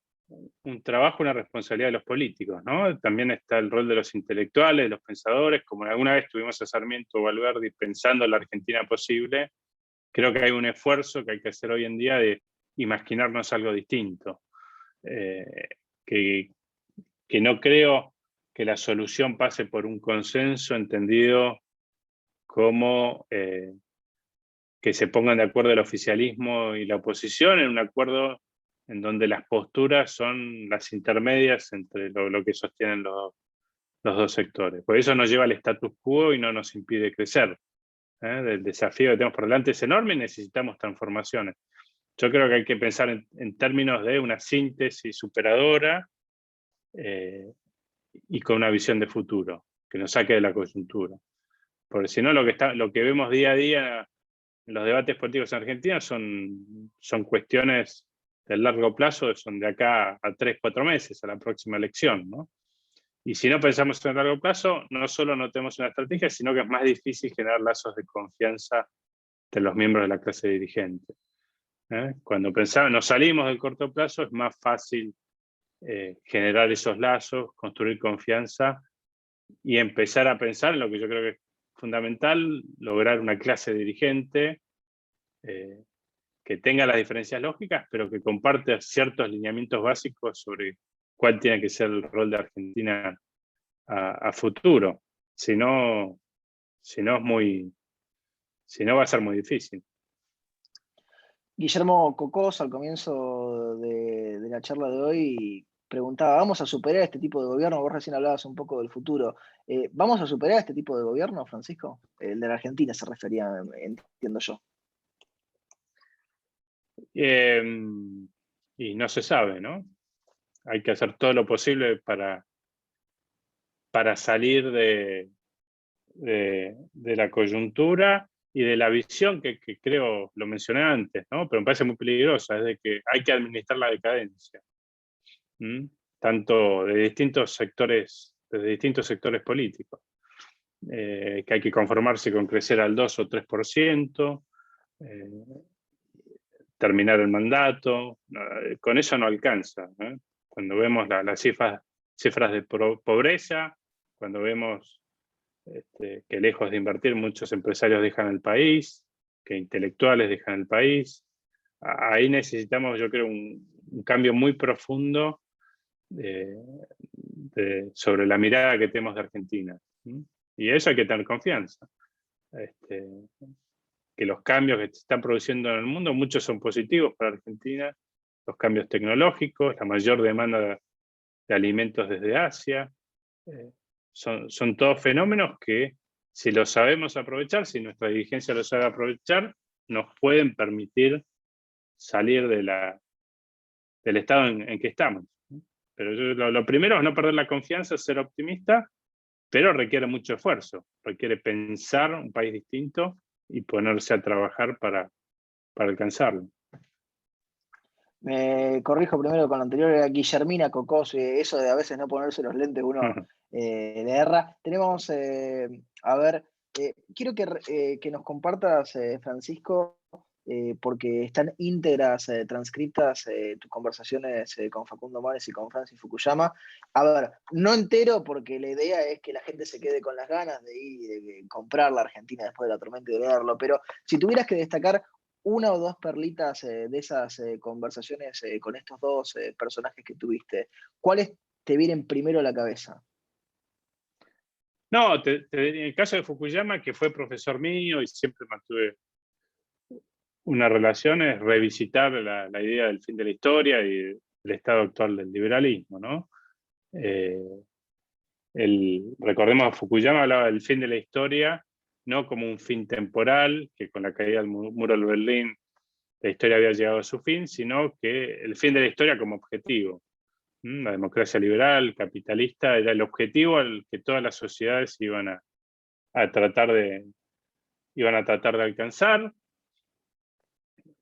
un trabajo, una responsabilidad de los políticos, ¿no? También está el rol de los intelectuales, de los pensadores, como alguna vez tuvimos a Sarmiento o Alberdi pensando en la Argentina posible. Creo que hay un esfuerzo que hay que hacer hoy en día de imaginarnos algo distinto. Que no creo que la solución pase por un consenso entendido como que se pongan de acuerdo el oficialismo y la oposición en un acuerdo en donde las posturas son las intermedias entre lo que sostienen los dos sectores. Por eso nos lleva al status quo y no nos impide crecer. El desafío que tenemos por delante es enorme y necesitamos transformaciones. Yo creo que hay que pensar en términos de una síntesis superadora y con una visión de futuro, que nos saque de la coyuntura. Porque si no, lo que vemos día a día en los debates políticos en Argentina son cuestiones de largo plazo, son de acá a 3, 4 meses, a la próxima elección, ¿no? Y si no pensamos en el largo plazo, no solo no tenemos una estrategia, sino que es más difícil generar lazos de confianza entre los miembros de la clase dirigente. Cuando nos salimos del corto plazo, es más fácil generar esos lazos, construir confianza y empezar a pensar en lo que yo creo que es fundamental, lograr una clase dirigente que tenga las diferencias lógicas, pero que comparte ciertos lineamientos básicos sobre cuál tiene que ser el rol de Argentina a futuro. Si no va a ser muy difícil. Guillermo Cocos, al comienzo de la charla de hoy, preguntaba, ¿vamos a superar este tipo de gobierno? Vos recién hablabas un poco del futuro. ¿Vamos a superar este tipo de gobierno, Francisco? El de la Argentina se refería, entiendo yo. Y no se sabe, ¿no? hay que hacer todo lo posible para salir de la coyuntura y de la visión que creo, lo mencioné antes, ¿no? Pero me parece muy peligrosa, es de que hay que administrar la decadencia, tanto de distintos sectores, desde distintos sectores políticos, que hay que conformarse con crecer al 2 o 3%, terminar el mandato, con eso no alcanza, ¿eh? Cuando vemos las cifras de pobreza, cuando vemos que lejos de invertir muchos empresarios dejan el país, que intelectuales dejan el país, ahí necesitamos, yo creo, un cambio muy profundo sobre la mirada que tenemos de Argentina. Y eso hay que tener confianza. Que los cambios que se están produciendo en el mundo, muchos son positivos para Argentina, los cambios tecnológicos, la mayor demanda de alimentos desde Asia, son todos fenómenos que, si los sabemos aprovechar, si nuestra dirigencia lo sabe aprovechar, nos pueden permitir salir del estado en que estamos. Pero lo primero es no perder la confianza, ser optimista, pero requiere mucho esfuerzo, requiere pensar un país distinto y ponerse a trabajar para alcanzarlo. Me corrijo primero con lo anterior, era Guillermina Cocos, eso de a veces no ponerse los lentes uno le erra. Tenemos, a ver, quiero que nos compartas, Francisco, porque están íntegras, transcritas tus conversaciones con Facundo Manes y con Francis Fukuyama. A ver, no entero porque la idea es que la gente se quede con las ganas de ir y de comprar la Argentina después de la tormenta y de leerlo, pero si tuvieras que destacar una o dos perlitas de esas conversaciones con estos dos personajes que tuviste, ¿cuáles te vienen primero a la cabeza? No, en el caso de Fukuyama, que fue profesor mío y siempre mantuve una relación, es revisitar la idea del fin de la historia y el estado actual del liberalismo, ¿no? Recordemos que Fukuyama hablaba del fin de la historia no como un fin temporal, que con la caída del muro de Berlín la historia había llegado a su fin, sino que el fin de la historia como objetivo. La democracia liberal, capitalista, era el objetivo al que todas las sociedades iban a tratar de alcanzar.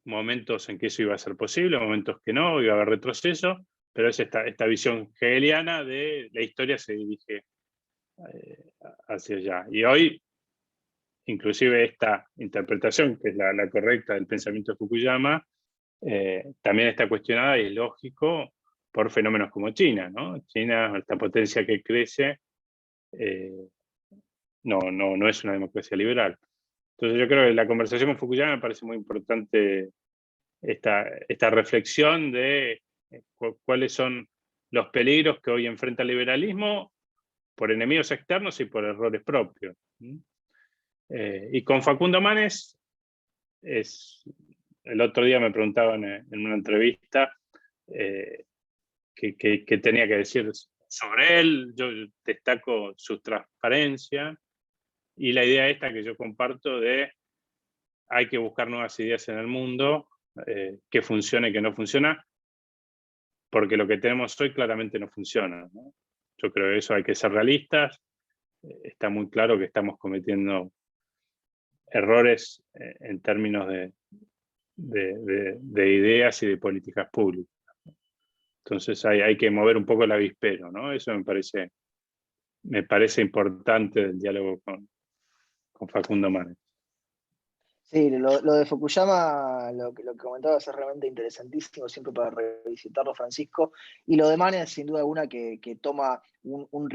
Momentos en que eso iba a ser posible, momentos que no, iba a haber retroceso, pero es esta visión hegeliana de la historia se dirige hacia allá. Y hoy, inclusive esta interpretación, que es la correcta del pensamiento de Fukuyama, también está cuestionada y es lógico por fenómenos como China, ¿no? China, esta potencia que crece, no es una democracia liberal. Entonces yo creo que la conversación con Fukuyama me parece muy importante esta reflexión de cuáles son los peligros que hoy enfrenta el liberalismo por enemigos externos y por errores propios. Y con Facundo Manes, el otro día me preguntaban en una entrevista qué tenía que decir sobre él. Yo destaco su transparencia y la idea esta que yo comparto de hay que buscar nuevas ideas en el mundo, que funcione y que no funciona, porque lo que tenemos hoy claramente no funciona, ¿no? Yo creo que eso hay que ser realistas. Está muy claro que estamos cometiendo errores en términos de ideas y de políticas públicas. Entonces hay que mover un poco el avispero, ¿no? Eso me parece importante del diálogo con Facundo Manes. Sí, lo de Fukuyama, lo que comentabas es realmente interesantísimo, siempre para revisitarlo, Francisco. Y lo de Manes, sin duda alguna, que toma un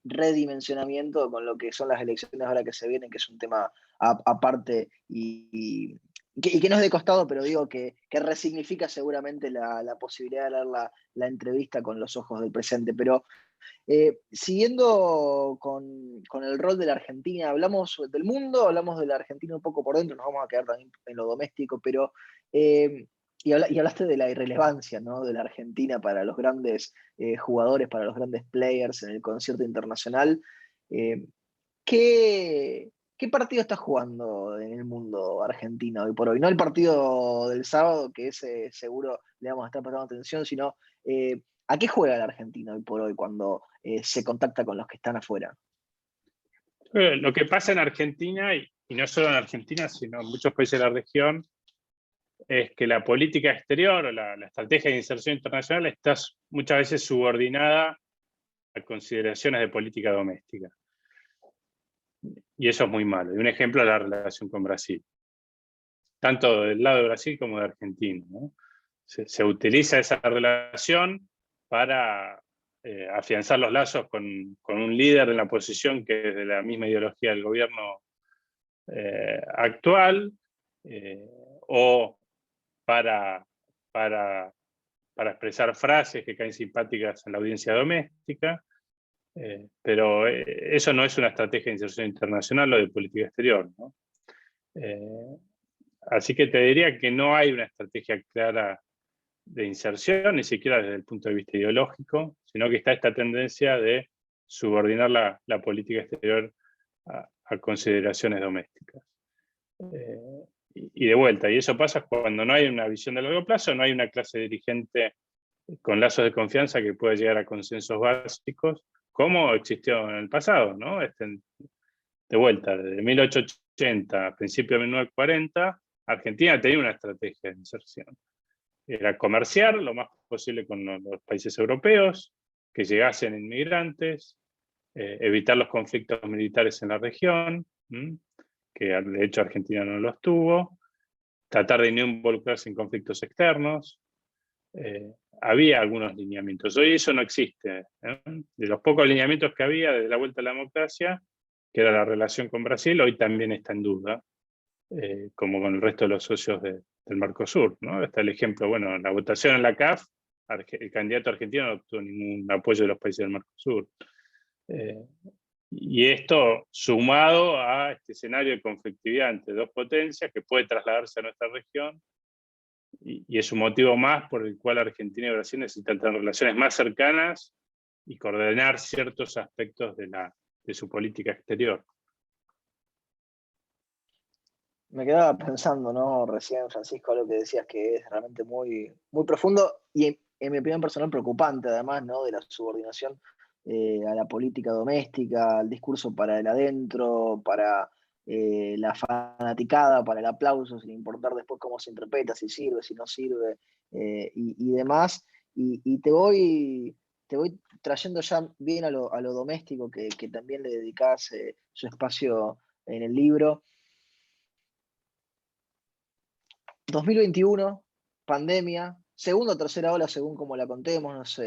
redimensionamiento con lo que son las elecciones ahora que se vienen, que es un tema aparte y que no es de costado, pero digo que resignifica seguramente la posibilidad de leer la entrevista con los ojos del presente. Pero siguiendo con el rol de la Argentina, hablamos del mundo, hablamos de la Argentina un poco por dentro, nos vamos a quedar también en lo doméstico, pero y hablaste de la irrelevancia, ¿no?, de la Argentina para los grandes jugadores, para los grandes players en el concierto internacional. Eh, ¿Qué partido está jugando en el mundo argentino hoy por hoy? No el partido del sábado, que ese seguro le vamos a estar prestando atención, sino ¿A qué juega la Argentina hoy por hoy cuando se contacta con los que están afuera? Lo que pasa en Argentina, y no solo en Argentina, sino en muchos países de la región, es que la política exterior o la estrategia de inserción internacional está muchas veces subordinada a consideraciones de política doméstica. Y eso es muy malo. Y un ejemplo es la relación con Brasil. Tanto del lado de Brasil como de Argentina, ¿no? Se utiliza esa relación para afianzar los lazos con un líder en la posición que es de la misma ideología del gobierno actual, o para expresar frases que caen simpáticas en la audiencia doméstica, pero eso no es una estrategia de inserción internacional o de política exterior, ¿no? Así que te diría que no hay una estrategia clara de inserción, ni siquiera desde el punto de vista ideológico, sino que está esta tendencia de subordinar la política exterior a consideraciones domésticas. Y de vuelta, y eso pasa cuando no hay una visión de largo plazo, no hay una clase dirigente con lazos de confianza que pueda llegar a consensos básicos, como existió en el pasado, ¿no? De vuelta, desde 1880 a principios de 1940, Argentina tenía una estrategia de inserción. Era comerciar lo más posible con los países europeos, que llegasen inmigrantes, evitar los conflictos militares en la región, que de hecho Argentina no los tuvo, tratar de no involucrarse en conflictos externos. Había algunos lineamientos. Hoy eso no existe. De los pocos lineamientos que había desde la vuelta a la democracia, que era la relación con Brasil, hoy también está en duda, como con el resto de los socios del Mercosur, ¿no? Está el ejemplo, bueno, la votación en la CAF, el candidato argentino no obtuvo ningún apoyo de los países del Mercosur. Y esto sumado a este escenario de conflictividad entre dos potencias que puede trasladarse a nuestra región, y es un motivo más por el cual Argentina y Brasil necesitan tener relaciones más cercanas y coordinar ciertos aspectos de su política exterior. Me quedaba pensando, ¿no? Recién, Francisco, lo que decías que es realmente muy, muy profundo y en mi opinión personal preocupante, además, ¿no? De la subordinación a la política doméstica, al discurso para el adentro, para la fanaticada, para el aplauso, sin importar después cómo se interpreta, si sirve, si no sirve y demás. Y te voy trayendo ya bien a lo doméstico, que también le dedicás su espacio en el libro. 2021, pandemia, segunda o tercera ola, según como la contemos,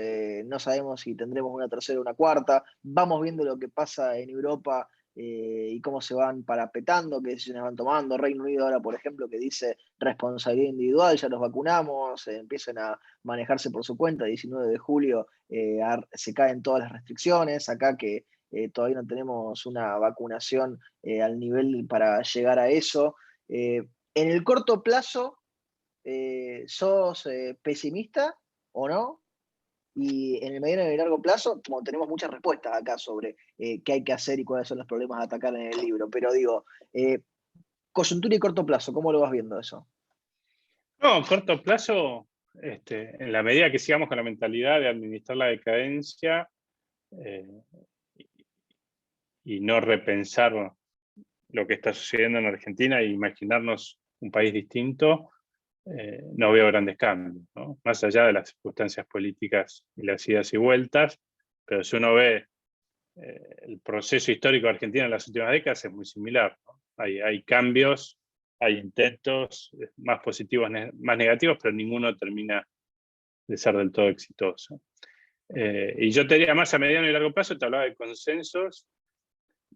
no sabemos si tendremos una tercera o una cuarta. Vamos viendo lo que pasa en Europa y cómo se van parapetando, qué decisiones van tomando. Reino Unido ahora, por ejemplo, que dice responsabilidad individual, ya los vacunamos, empiezan a manejarse por su cuenta. 19 de julio se caen todas las restricciones. Acá que todavía no tenemos una vacunación al nivel para llegar a eso. En el corto plazo, ¿sos pesimista o no? Y en el mediano y el largo plazo, como tenemos muchas respuestas acá sobre qué hay que hacer y cuáles son los problemas a atacar en el libro, pero digo, coyuntura y corto plazo, ¿cómo lo vas viendo eso? No, corto plazo, en la medida que sigamos con la mentalidad de administrar la decadencia eh, y no repensar lo que está sucediendo en Argentina e imaginarnos un país distinto, no veo grandes cambios, ¿no? Más allá de las circunstancias políticas y las idas y vueltas, pero si uno ve el proceso histórico de Argentina en las últimas décadas es muy similar, ¿no? Hay cambios, hay intentos más positivos, más negativos, pero ninguno termina de ser del todo exitoso. Y yo te diría más a mediano y largo plazo, te hablaba de consensos,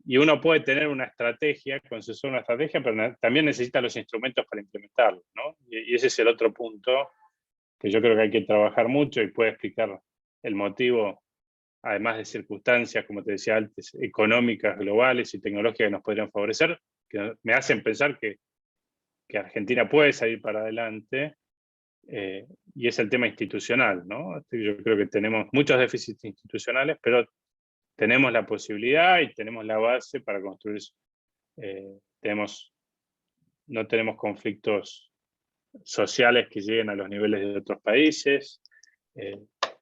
y uno puede tener una estrategia, consensuar una estrategia, pero también necesita los instrumentos para implementarlo, ¿no? Y ese es el otro punto que yo creo que hay que trabajar mucho y puede explicar el motivo, además de circunstancias, como te decía antes, económicas, globales y tecnológicas que nos podrían favorecer, que me hacen pensar que Argentina puede salir para adelante, y es el tema institucional, ¿no? Yo creo que tenemos muchos déficits institucionales, pero tenemos la posibilidad y tenemos la base para construir. No tenemos conflictos sociales que lleguen a los niveles de otros países.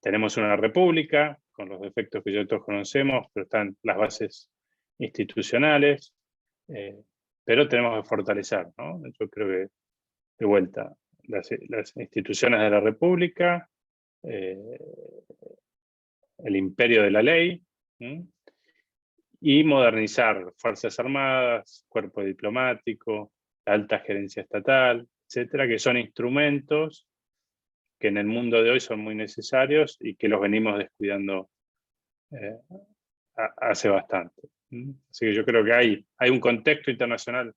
Tenemos una república, con los defectos que ya todos conocemos, pero están las bases institucionales, pero tenemos que fortalecer, ¿no? Yo creo que, de vuelta, las instituciones de la república, el imperio de la ley, y modernizar Fuerzas Armadas, cuerpo diplomático, la alta gerencia estatal, etcétera, que son instrumentos que en el mundo de hoy son muy necesarios y que los venimos descuidando hace bastante. Así que yo creo que hay un contexto internacional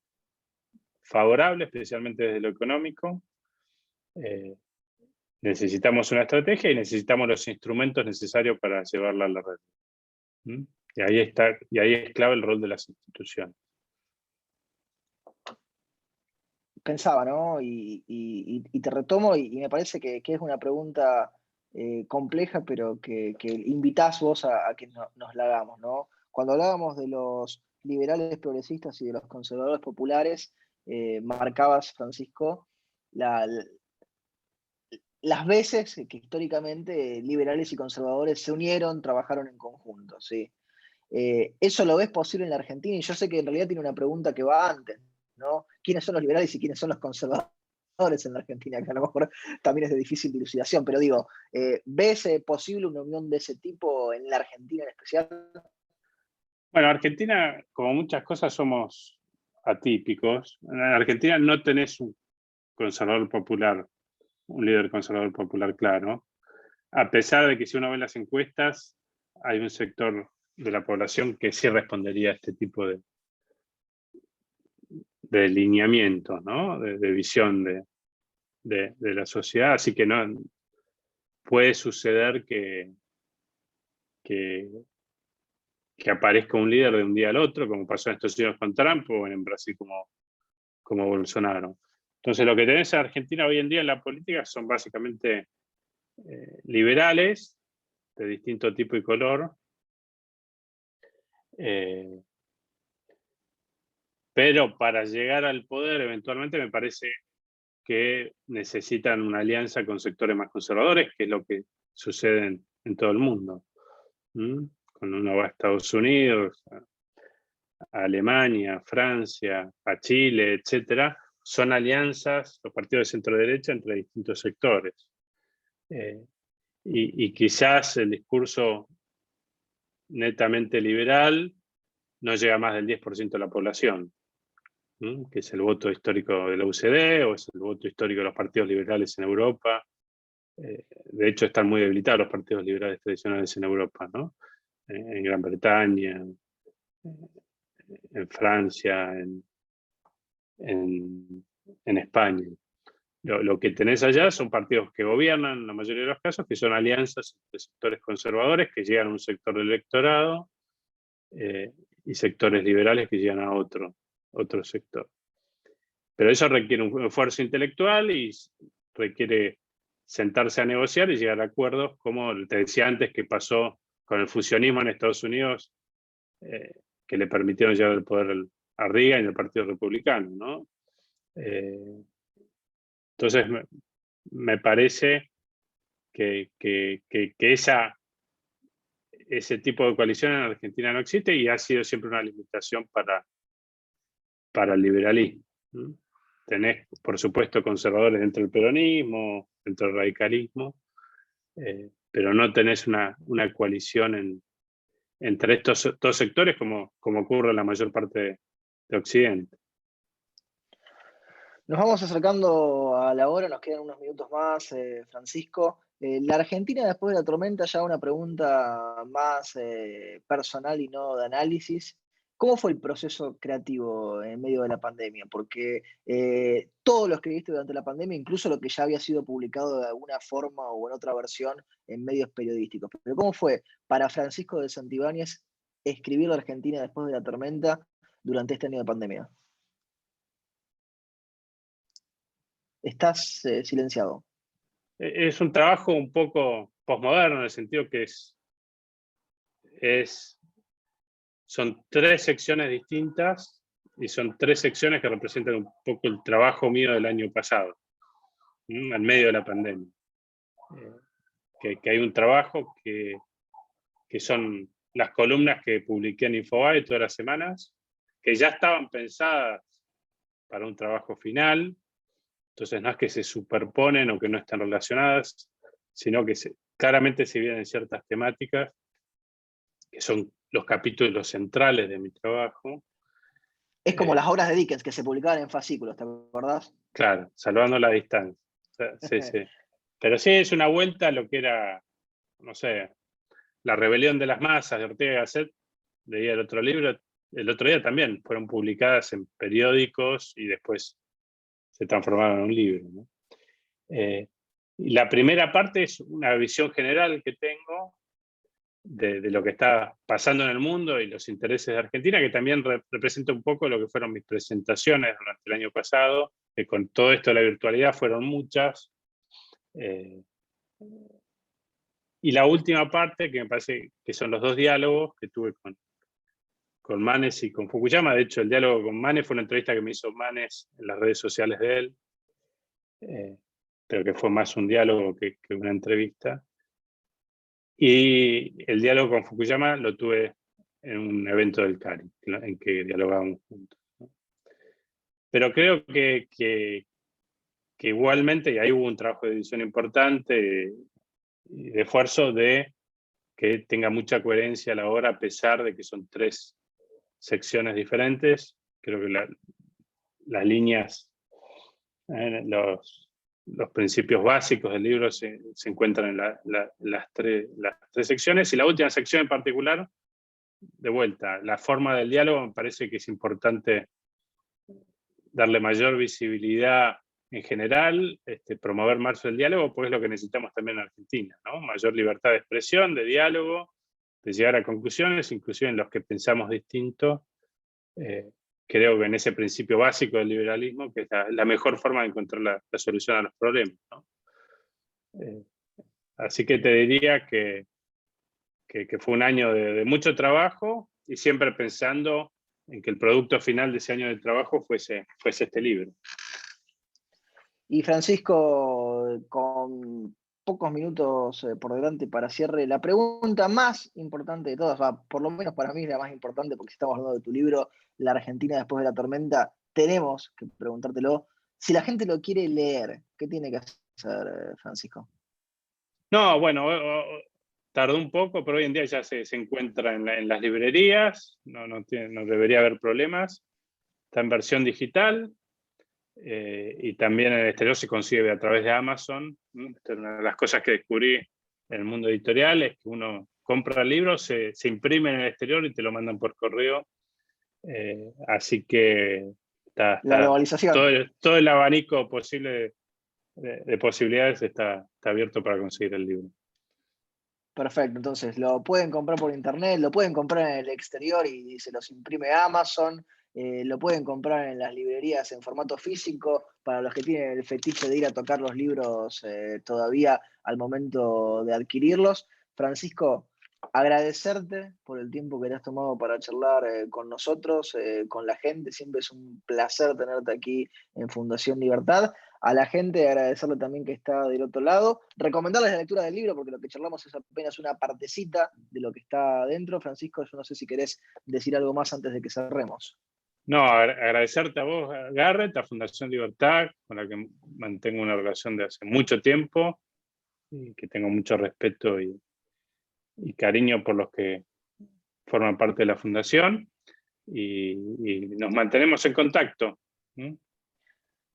favorable, especialmente desde lo económico. Necesitamos una estrategia y necesitamos los instrumentos necesarios para llevarla a la red. Y ahí es clave el rol de las instituciones. Pensaba, ¿no? Y te retomo y me parece que es una pregunta compleja, pero que invitás vos a que nos la hagamos, ¿no? Cuando hablábamos de los liberales progresistas y de los conservadores populares, marcabas, Francisco, las veces que históricamente liberales y conservadores se unieron, trabajaron en conjunto, ¿sí? ¿Eso lo ves posible en la Argentina? Y yo sé que en realidad tiene una pregunta que va antes, ¿no? ¿Quiénes son los liberales y quiénes son los conservadores en la Argentina? Que a lo mejor también es de difícil dilucidación, pero digo, ¿ves posible una unión de ese tipo en la Argentina en especial? Bueno, Argentina, como muchas cosas, somos atípicos. En Argentina no tenés un conservador popular, un líder conservador popular claro, a pesar de que si uno ve las encuestas, hay un sector de la población que sí respondería a este tipo de lineamientos, ¿no? De visión de la sociedad, así que no puede suceder que aparezca un líder de un día al otro, como pasó en Estados Unidos con Trump o en Brasil como Bolsonaro. Entonces lo que tenés en Argentina hoy en día en la política son básicamente liberales de distinto tipo y color, pero para llegar al poder eventualmente me parece que necesitan una alianza con sectores más conservadores, que es lo que sucede en todo el mundo. Cuando uno va a Estados Unidos, a Alemania, a Francia, a Chile, etcétera, son alianzas, los partidos de centro-derecha, entre distintos sectores. Y quizás el discurso netamente liberal no llega a más del 10% de la población, que es el voto histórico de la UCD o es el voto histórico de los partidos liberales en Europa. De hecho, están muy debilitados los partidos liberales tradicionales en Europa, ¿no? En Gran Bretaña, en Francia, en España. Lo que tenés allá son partidos que gobiernan en la mayoría de los casos, que son alianzas de sectores conservadores que llegan a un sector del electorado y sectores liberales que llegan a otro sector. Pero eso requiere un esfuerzo intelectual y requiere sentarse a negociar y llegar a acuerdos, como te decía antes que pasó con el fusionismo en Estados Unidos, que le permitieron llevar el poder a Reagan y al Partido Republicano, ¿no? Entonces me parece que ese tipo de coalición en Argentina no existe y ha sido siempre una limitación para el liberalismo. Tenés, por supuesto, conservadores dentro del peronismo, dentro del radicalismo, pero no tenés una coalición entre estos dos sectores como ocurre en la mayor parte de Occidente. Nos vamos acercando a la hora, nos quedan unos minutos más, Francisco. La Argentina después de la tormenta, ya una pregunta más personal y no de análisis. ¿Cómo fue el proceso creativo en medio de la pandemia? Porque todo lo escribiste durante la pandemia, incluso lo que ya había sido publicado de alguna forma o en otra versión en medios periodísticos. Pero ¿cómo fue para Francisco de Santibáñez escribir la Argentina después de la tormenta durante este año de pandemia? Estás silenciado. Es un trabajo un poco posmoderno en el sentido que son 3 secciones distintas y son 3 secciones que representan un poco el trabajo mío del año pasado, en medio de la pandemia. que hay un trabajo que son las columnas que publiqué en Infobae todas las semanas, que ya estaban pensadas para un trabajo final. Entonces no es que se superponen o que no están relacionadas, sino que claramente se vienen ciertas temáticas, que son los capítulos centrales de mi trabajo. Es como las obras de Dickens que se publicaban en fascículos, ¿te acordás? Claro, salvando la distancia. Sí, sí. Pero sí es una vuelta a lo que era, no sé, La rebelión de las masas de Ortega y Gasset. Leía el otro libro, el otro día también, fueron publicadas en periódicos y después se transformaron en un libro, ¿no? Y la primera parte es una visión general que tengo de lo que está pasando en el mundo y los intereses de Argentina, que también representa un poco lo que fueron mis presentaciones durante el año pasado, que con todo esto de la virtualidad fueron muchas. Y la última parte, que me parece que son los dos diálogos que tuve con Manes y con Fukuyama. De hecho, el diálogo con Manes fue una entrevista que me hizo Manes en las redes sociales de él, pero que fue más un diálogo que una entrevista. Y el diálogo con Fukuyama lo tuve en un evento del CARI, en que dialogábamos juntos, ¿no? Pero creo que igualmente, y ahí hubo un trabajo de edición importante y de esfuerzo de que tenga mucha coherencia la obra, a pesar de que son 3 secciones diferentes. Creo que las líneas, los principios básicos del libro se encuentran en las tres secciones, y la última sección en particular, de vuelta, la forma del diálogo, me parece que es importante darle mayor visibilidad en general, promover más el diálogo, porque es lo que necesitamos también en Argentina, ¿no? Mayor libertad de expresión, de diálogo, de llegar a conclusiones, inclusive en los que pensamos distinto. Creo que en ese principio básico del liberalismo, que es la mejor forma de encontrar la solución a los problemas, ¿no? Así que te diría que fue un año de mucho trabajo, y siempre pensando en que el producto final de ese año de trabajo fuese este libro. Y Francisco, con pocos minutos por delante para cierre, la pregunta más importante de todas, por lo menos para mí es la más importante, porque si estamos hablando de tu libro, La Argentina después de la tormenta, tenemos que preguntártelo. Si la gente lo quiere leer, ¿qué tiene que hacer, Francisco? No, bueno, tardó un poco, pero hoy en día ya se encuentra en las librerías, no debería haber problemas. Está en versión digital, y también en el exterior se consigue a través de Amazon. Esta es una de las cosas que descubrí en el mundo editorial, es que uno compra libros, se imprime en el exterior y te lo mandan por correo. Así que La globalización. todo el abanico posible de posibilidades está abierto para conseguir el libro. Perfecto, entonces lo pueden comprar por internet, lo pueden comprar en el exterior y se los imprime Amazon, lo pueden comprar en las librerías en formato físico, para los que tienen el fetiche de ir a tocar los libros todavía al momento de adquirirlos. Francisco, agradecerte por el tiempo que te has tomado para charlar con nosotros, con la gente. Siempre es un placer tenerte aquí en Fundación Libertad. A la gente agradecerle también que está del otro lado. Recomendarles la lectura del libro, porque lo que charlamos es apenas una partecita de lo que está dentro. Francisco, yo no sé si querés decir algo más antes de que cerremos. No, agradecerte a vos, Garrett, a Fundación Libertad, con la que mantengo una relación de hace mucho tiempo, y que tengo mucho respeto y cariño por los que forman parte de la Fundación, y nos mantenemos en contacto.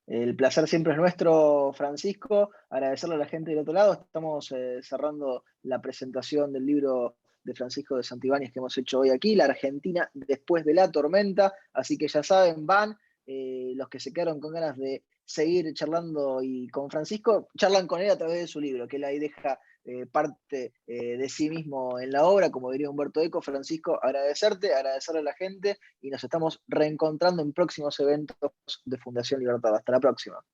El placer siempre es nuestro, Francisco. Agradecerle a la gente del otro lado. Estamos cerrando la presentación del libro de Francisco de Santibáñez que hemos hecho hoy aquí, La Argentina después de la tormenta. Así que ya saben, van los que se quedaron con ganas de seguir charlando y con Francisco, charlan con él a través de su libro, que él ahí deja parte de sí mismo en la obra, como diría Humberto Eco. Francisco, agradecerle a la gente, y nos estamos reencontrando en próximos eventos de Fundación Libertad. Hasta la próxima.